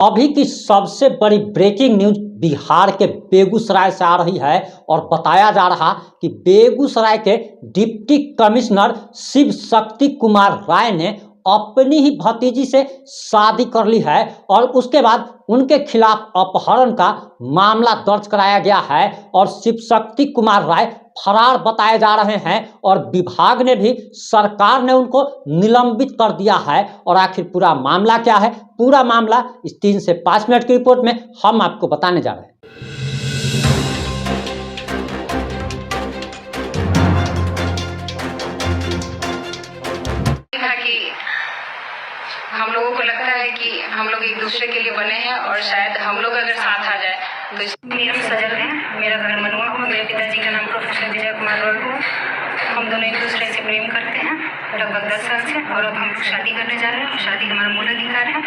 अभी की सबसे बड़ी ब्रेकिंग न्यूज बिहार के बेगूसराय से आ रही है और बताया जा रहा कि बेगूसराय के डिप्टी कमिश्नर शिव शक्ति कुमार राय ने अपनी ही भतीजी से शादी कर ली है और उसके बाद उनके खिलाफ अपहरण का मामला दर्ज कराया गया है और शिव शक्ति कुमार राय फरार बताए जा रहे हैं और विभाग ने भी सरकार ने उनको निलंबित कर दिया है। और आखिर पूरा मामला क्या है, पूरा मामला इस 3 से 5 मिनट की रिपोर्ट में हम आपको बताने जा रहे हैं। हम लोगों को लगता है कि हम लोग एक दूसरे के लिए बने हैं और शायद हम लोग अगर साथ आ जाए तो मेरा सजल है, मेरा घर मनुआ हो, मेरे पिताजी का नाम प्रोफेसर विजय कुमार राय हो। हम दोनों एक दूसरे से प्रेम करते हैं लगभग 10 साल से और अब हम शादी करने जा रहे हैं। शादी हमारा मूल अधिकार है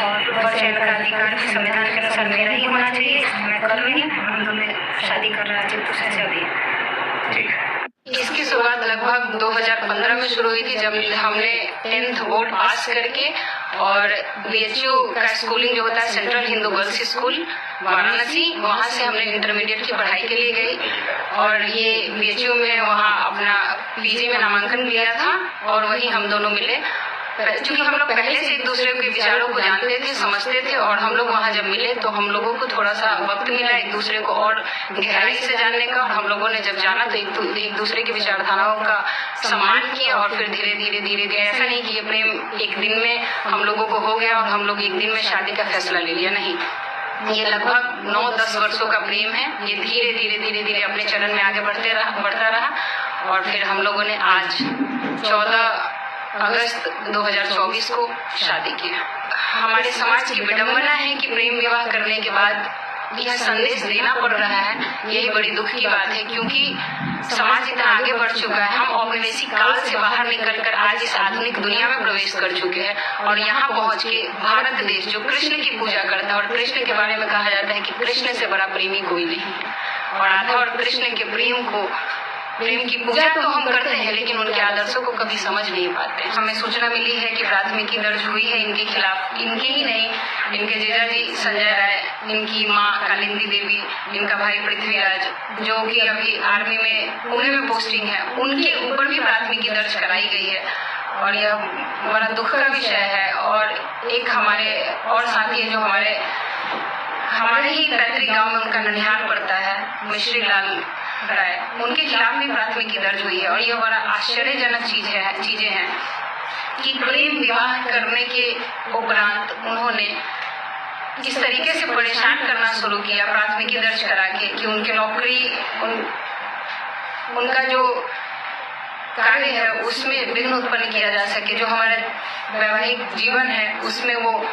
और बच्चे का अधिकार भी संविधान के अनुसार मेरा ही होना चाहिए। मैं कर रही हूँ, हम दोनों शादी कर रहे हैं एक दूसरे से अभी। ठीक, इसकी शुरुआत लगभग 2015 में शुरू हुई थी जब हमने 10th बोर्ड पास करके और बीएचयू का स्कूलिंग जो होता है central Hindu girls school Varanasi, वहाँ से हमने इंटरमीडिएट की पढ़ाई के लिए गई और ये बीएचयू में वहाँ अपना पीजी में नामांकन लिया था और वही हम दोनों मिले। क्योंकि हम लोग पहले से एक दूसरे के विचारों को जानते थे, समझते थे और हम लोग वहाँ जब मिले तो हम लोगों को थोड़ा सा वक्त मिला एक दूसरे को और गहराई से जानने का। और हम लोगों ने जब जाना तो एक दूसरे की विचारधाराओं का सम्मान किया और फिर धीरे धीरे ऐसा नहीं कि ये प्रेम एक दिन में हम लोगों को हो गया और हम लोग एक दिन में शादी का फैसला ले लिया, नहीं। ये लगभग 9-10 वर्षों का प्रेम है। ये धीरे धीरे अपने चरण में आगे बढ़ता रहा और फिर हम लोगों ने आज 14 अगस्त 2024 को शादी की। हमारे समाज की विडंबना है कि प्रेम विवाह करने के बाद यह संदेश देना पड़ रहा है। यही बड़ी दुख की बात है क्योंकि समाज इतना आगे बढ़ चुका है। हम औपनिवेशिक काल से बाहर निकलकर आज इस आधुनिक दुनिया में प्रवेश कर चुके हैं और यहाँ पहुँच के भारत देश जो कृष्ण की पूजा करता है और कृष्ण के बारे में कहा जाता है कि कृष्ण से बड़ा प्रेमी कोई नहीं है और राधा और कृष्ण के प्रेम की पूजा तो हम करते हैं लेकिन उनके आदर्शों को कभी समझ नहीं पाते। हमें सूचना मिली है कि प्राथमिकी दर्ज हुई है इनके खिलाफ, इनके ही नहीं, इनके जीजाजी संजय राय, इनकी माँ कालिंदी देवी, इनका भाई पृथ्वीराज जो कि अभी आर्मी में पुणे में पोस्टिंग है, उनके ऊपर भी प्राथमिकी दर्ज कराई गई है और यह बड़ा दुख का विषय है। और एक हमारे और साथी है जो हमारे ही पैतृक गाँव में उनका ननिहाल पड़ता है, मिश्री लाल राय, उनके खिलाफ भी प्राथमिकी दर्ज हुई है। और यह बड़ा आश्चर्यजनक चीजें हैं कि प्रेम विवाह करने के उपरांत उन्होंने किस तरीके से परेशान करना शुरू किया प्राथमिकी दर्ज करा के कि उनकी नौकरी उनका जो कार्य है उसमें विघ्न उत्पन्न किया जा सके, जो हमारा वैवाहिक जीवन है उसमें वो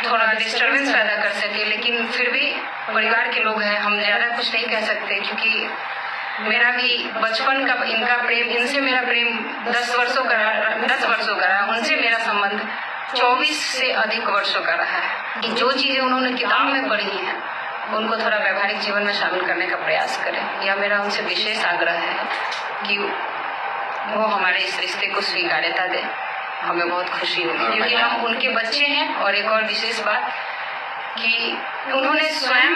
थोड़ा डिस्टर्बेंस पैदा कर सके। लेकिन फिर भी परिवार के लोग हैं, हम ज्यादा कुछ नहीं कह सकते क्योंकि मेरा भी बचपन का इनका प्रेम, इनसे मेरा प्रेम 10 वर्षों का रहा, उनसे मेरा संबंध 24 से अधिक वर्षों का रहा है। कि जो चीजें उन्होंने किताब में पढ़ी हैं उनको थोड़ा व्यवहारिक जीवन में शामिल करने का प्रयास करें। यह मेरा उनसे विशेष आग्रह है कि वो हमारे इस रिश्ते को स्वीकार्यता दें। हमें बहुत खुशी होगी क्योंकि हम उनके बच्चे हैं। और एक और विशेष बात कि उन्होंने स्वयं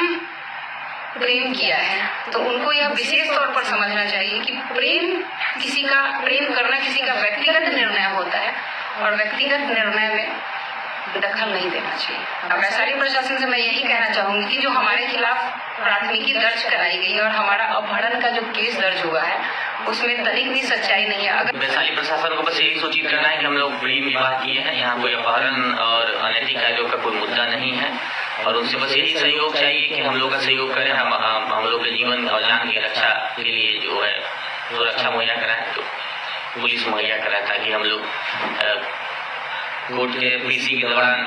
प्रेम किया है तो उनको यह विशेष तौर पर समझना चाहिए कि प्रेम करना किसी का व्यक्तिगत निर्णय होता है और व्यक्तिगत निर्णय में दखल नहीं देना चाहिए। अब वैशाली प्रशासन से मैं यही कहना चाहूंगी कि जो हमारे खिलाफ प्राथमिकी दर्ज कराई गई और हमारा अपहरण का जो केस दर्ज हुआ है उसमें तनिक भी सच्चाई नहीं है। अगर वैशाली प्रशासन को बस यही सूचित करना है कि हम लोग प्रेम विवाह किए हैं, यहाँ कोई अपहरण और अनैतिक कार्यों का कोई मुद्दा नहीं है और उनसे बस यही सहयोग चाहिए कि हम लोग का सहयोग करें, हम लोग के जीवन और जान की रक्षा के लिए जो है सुरक्षा मुहैया कराएं, तो पुलिस मुहैया कराए ताकि हम लोग कोर्ट के पीसी के दौरान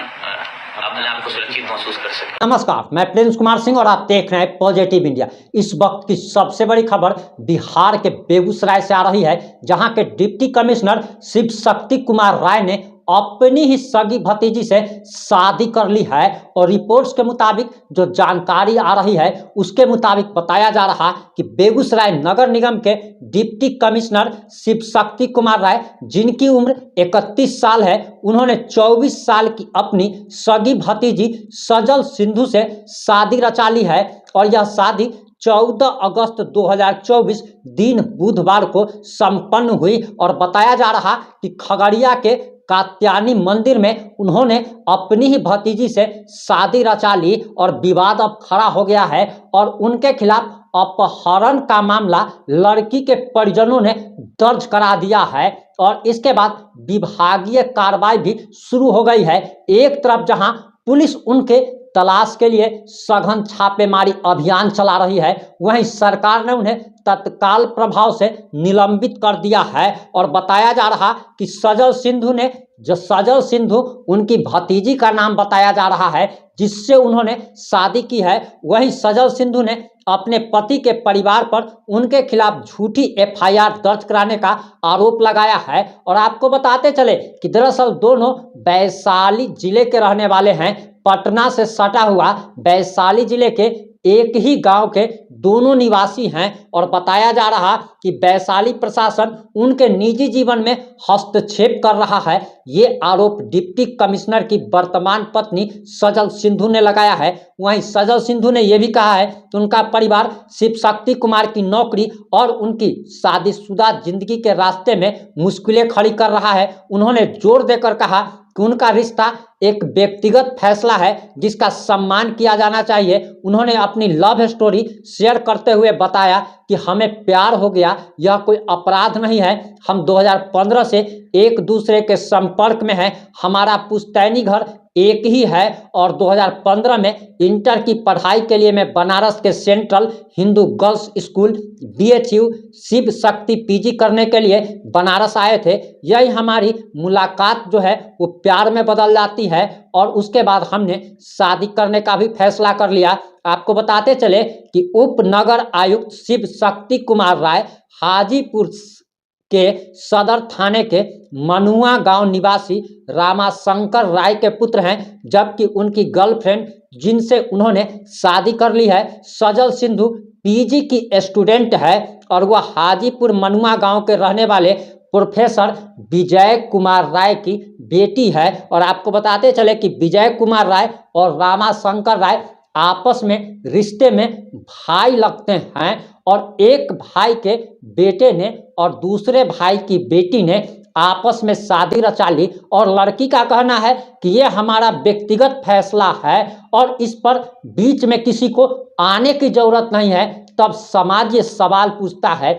अपने आप को सुरक्षित महसूस कर सके। नमस्कार, मैं प्रिंस कुमार सिंह और आप देख रहे हैं पॉजिटिव इंडिया। इस वक्त की सबसे बड़ी खबर बिहार के बेगूसराय से आ रही है जहां के डिप्टी कमिश्नर शिव शक्ति कुमार राय ने अपनी ही सगी भतीजी से शादी कर ली है। और रिपोर्ट्स के मुताबिक जो जानकारी आ रही है उसके मुताबिक बताया जा रहा कि बेगूसराय नगर निगम के डिप्टी कमिश्नर शिव शक्ति कुमार राय, जिनकी उम्र 31 साल है, उन्होंने 24 साल की अपनी सगी भतीजी सजल सिंधु से शादी रचा ली है। और यह शादी 14 अगस्त 2024 दिन बुधवार को संपन्न हुई। और बताया जा रहा कि खगड़िया के कात्यायनी मंदिर में उन्होंने अपनी ही भतीजी से शादी रचा ली और विवाद अब खड़ा हो गया है और उनके खिलाफ अपहरण का मामला लड़की के परिजनों ने दर्ज करा दिया है। और इसके बाद विभागीय कार्रवाई भी शुरू हो गई है। एक तरफ जहां पुलिस उनके तलाश के लिए सघन छापेमारी अभियान चला रही है, वहीं सरकार ने उन्हें तत्काल प्रभाव से निलंबित कर दिया है। और बताया जा रहा कि सजल सिंधु उनकी भतीजी का नाम बताया जा रहा है जिससे उन्होंने शादी की है। वहीं सजल सिंधु ने अपने पति के परिवार पर उनके खिलाफ झूठी एफआईआर दर्ज कराने का आरोप लगाया है। और आपको बताते चले कि दरअसल दोनों वैशाली जिले के रहने वाले हैं। पटना से सटा हुआ वैशाली जिले के एक ही गांव के दोनों निवासी हैं। और बताया जा रहा कि वैशाली प्रशासन उनके निजी जीवन में हस्तक्षेप कर रहा है। ये आरोप डिप्टी कमिश्नर की वर्तमान पत्नी सजल सिंधु ने लगाया है। वहीं सजल सिंधु ने यह भी कहा है कि उनका परिवार शिव शक्ति कुमार की नौकरी और उनकी शादीशुदा जिंदगी के रास्ते में मुश्किलें खड़ी कर रहा है। उन्होंने जोर देकर कहा कि उनका रिश्ता एक व्यक्तिगत फैसला है जिसका सम्मान किया जाना चाहिए। उन्होंने अपनी लव स्टोरी शेयर करते हुए बताया कि हमें प्यार हो गया, यह कोई अपराध नहीं है। हम 2015 से एक दूसरे के संपर्क में हैं। हमारा पुश्तैनी घर एक ही है और 2015 में इंटर की पढ़ाई के लिए मैं बनारस के central Hindu girls school BHU Shiv Shakti PG करने के लिए बनारस आए थे। यही हमारी मुलाकात जो है वो प्यार में बदल जाती है और उसके बाद हमने शादी करने का भी फैसला कर लिया। आपको बताते चले कि उप नगर आयुक्त शिव शक्ति कुमार राय हाजीपुर के सदर थाने के मनुआ गांव निवासी रामाशंकर राय के पुत्र हैं, जबकि उनकी गर्लफ्रेंड जिनसे उन्होंने शादी कर ली है सजल सिंधु PG की स्टूडेंट है और वह हाजीपुर मनुआ गांव के रहने वाले प्रोफेसर विजय कुमार राय की बेटी है। और आपको बताते चले कि विजय कुमार राय और रामाशंकर राय आपस में रिश्ते में भाई लगते हैं और एक भाई के बेटे ने और दूसरे भाई की बेटी ने आपस में शादी रचा ली। और लड़की का कहना है कि ये हमारा व्यक्तिगत फैसला है और इस पर बीच में किसी को आने की जरूरत नहीं है। तब समाज ये सवाल पूछता है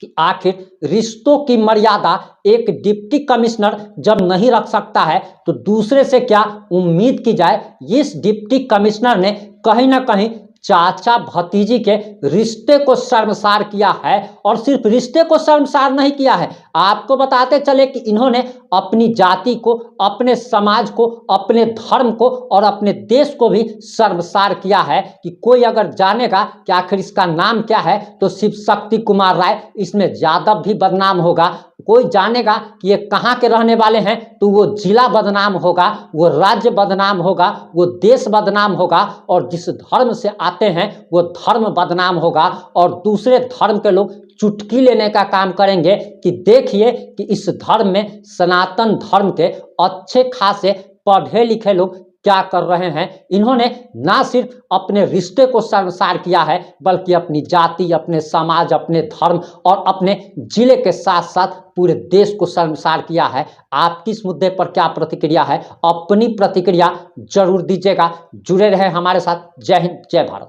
कि आखिर रिश्तों की मर्यादा एक डिप्टी कमिश्नर जब नहीं रख सकता है तो दूसरे से क्या उम्मीद की जाए। इस डिप्टी कमिश्नर ने कहीं ना कहीं चाचा भतीजी के रिश्ते को शर्मसार किया है और सिर्फ रिश्ते को शर्मसार नहीं किया है, आपको बताते चले कि इन्होंने अपनी जाति को, अपने समाज को, अपने धर्म को और अपने देश को भी शर्मसार किया है। कि कोई अगर जानेगा कि आखिर इसका नाम क्या है तो शिव शक्ति कुमार राय, इसमें यादव भी बदनाम होगा। कोई जानेगा कि ये कहाँ के रहने वाले हैं तो वो जिला बदनाम होगा, वो राज्य बदनाम होगा, वो देश बदनाम होगा और जिस धर्म से आते हैं वो धर्म बदनाम होगा। और दूसरे धर्म के लोग चुटकी लेने का काम करेंगे कि देखिए कि इस धर्म में, सनातन धर्म के अच्छे खासे पढ़े लिखे लोग क्या कर रहे हैं। इन्होंने ना सिर्फ अपने रिश्ते को शर्मसार किया है बल्कि अपनी जाति, अपने समाज, अपने धर्म और अपने जिले के साथ साथ पूरे देश को शर्मसार किया है। आपकी इस मुद्दे पर क्या प्रतिक्रिया है? अपनी प्रतिक्रिया जरूर दीजिएगा। जुड़े रहे हमारे साथ। जय हिंद, जय भारत।